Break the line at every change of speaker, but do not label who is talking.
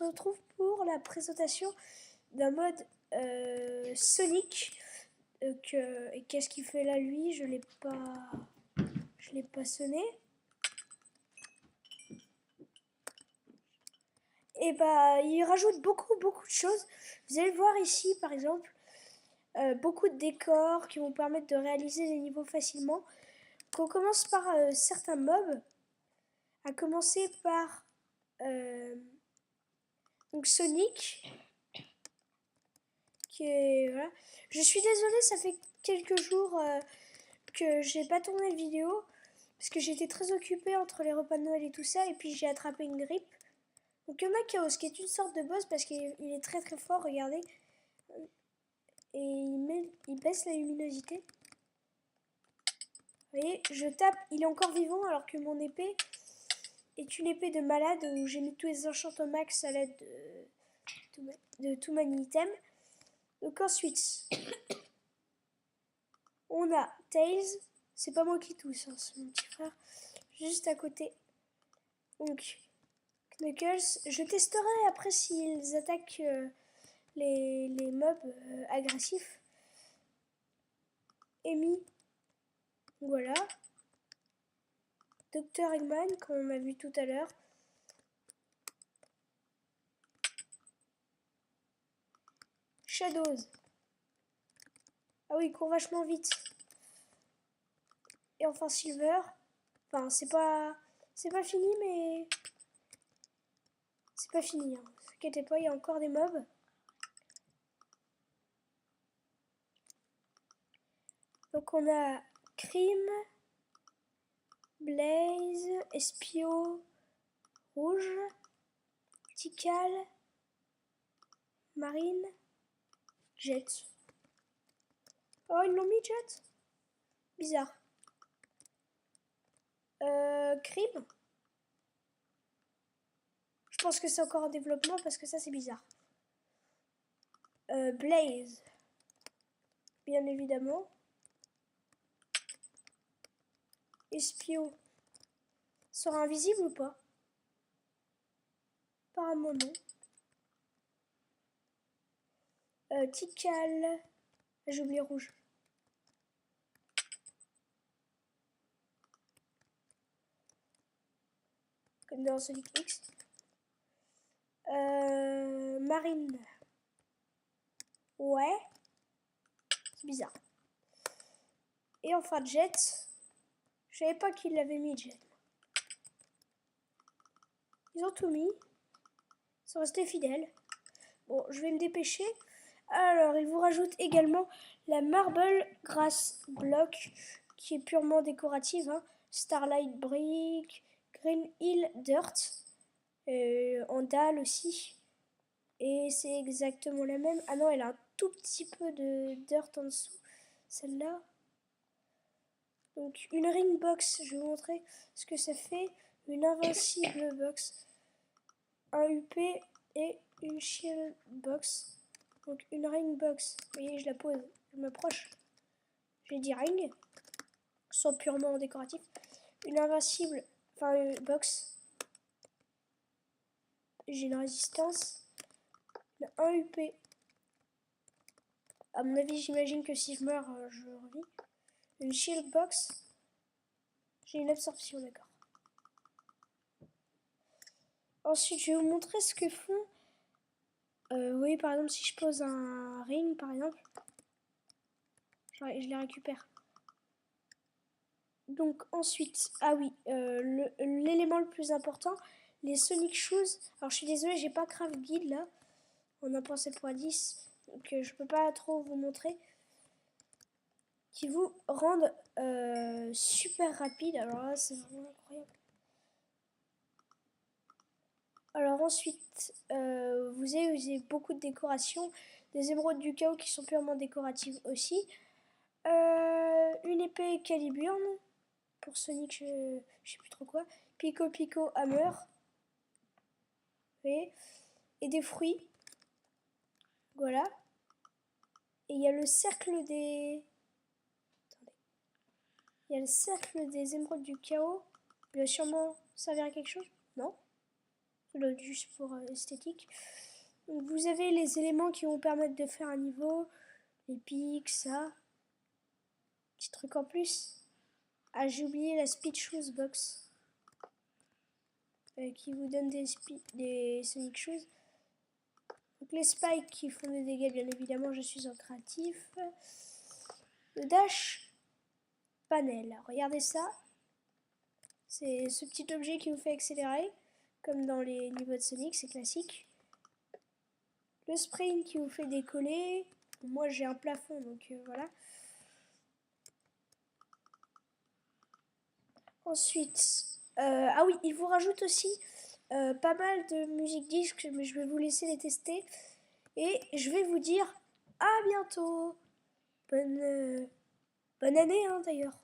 retrouve pour la présentation d'un mode Sonic. Et qu'est-ce qu'il fait là lui? Je l'ai pas sonné. Et bah il rajoute beaucoup de choses. Vous allez le voir ici par exemple. Beaucoup de décors qui vont permettre de réaliser les niveaux facilement. On commence par certains mobs. À commencer par donc Sonic. Voilà. Je suis désolée, ça fait quelques jours que j'ai pas tourné de vidéo parce que j'étais très occupée entre les repas de Noël et tout ça, et puis j'ai attrapé une grippe. Donc il y en a Chaos qui est une sorte de boss parce qu'il est très fort, regardez. Et il baisse la luminosité. Vous voyez, je tape, il est encore vivant alors que mon épée est une épée de malade où j'ai mis tous les enchantements max à l'aide de tout mon item. Donc ensuite, on a Tails, c'est pas moi qui tousse, hein, c'est mon petit frère, juste à côté. Donc, Knuckles, je testerai après s'ils attaquent les mobs agressifs. Amy, voilà. Dr Eggman, comme on a vu tout à l'heure. Shadows. Ah oui, il court vachement vite. Et enfin Silver. Enfin, c'est pas fini, mais c'est pas fini. Hein. Ne vous inquiétez pas, il y a encore des mobs. Donc on a Cream, Blaze, Espio, Rouge, Tikal, Marine, Jet. Oh, ils l'ont mis Jet? Bizarre. Cream. Je pense que c'est encore en développement parce que ça c'est bizarre. Blaze. Bien évidemment. Espio. Sera invisible ou pas? Apparemment non. Tikal. J'ai oublié Rouge. Comme dans Sonic X. Marine. Ouais. C'est bizarre. Et enfin Jet. Je savais pas qu'ils l'avaient mis Jet. Ils ont tout mis. Ils sont restés fidèles. Bon, je vais me dépêcher. Alors, ils vous rajoutent également la Marble Grass Block, qui est purement décorative. Hein. Starlight Brick, Green Hill Dirt, en dalle aussi. Et c'est exactement la même. Ah non, elle a un tout petit peu de dirt en dessous, celle-là. Donc, une ring box, je vais vous montrer ce que ça fait. Une invincible box, un UP et une shield box. Donc une ring box, vous voyez, je la pose, je m'approche, j'ai dit ring, soit purement décoratif. Une invincible, enfin une box, j'ai une résistance, un UP. À mon avis, j'imagine que si je meurs, je revis. Une shield box, j'ai une absorption, d'accord. Ensuite, je vais vous montrer ce que font. Vous voyez, par exemple, si je pose un ring, par exemple, je les récupère. Donc ensuite, ah oui, l'élément le plus important, les Sonic Shoes. Alors je suis désolée, j'ai pas Craft Guide là, on a pensé pour 10, donc je peux pas trop vous montrer. Qui vous rendent super rapide, alors là c'est vraiment incroyable. Alors ensuite, vous avez beaucoup de décorations, des émeraudes du chaos qui sont purement décoratives aussi. Une épée Caliburn. Pour Sonic, je sais plus trop quoi. Pico Pico Hammer. Et des fruits. Voilà. Et il y a le cercle des... Attendez. Il y a le cercle des émeraudes du chaos. Il va sûrement servir à quelque chose? Non? juste pour esthétique. Donc, vous avez les éléments qui vont permettre de faire un niveau, les pics, ça. Petit truc en plus. Ah, j'ai oublié la Speed Shoes Box. Qui vous donne des Sonic Shoes. Donc les spikes qui font des dégâts, bien évidemment, je suis en créatif. Le dash panel, regardez ça. C'est ce petit objet qui vous fait accélérer, comme dans les niveaux de Sonic, c'est classique. Le sprint qui vous fait décoller. Moi j'ai un plafond, donc voilà. Ensuite, ah oui, il vous rajoute aussi pas mal de musique disque, mais je vais vous laisser les tester. Et je vais vous dire à bientôt. Bonne année hein, d'ailleurs.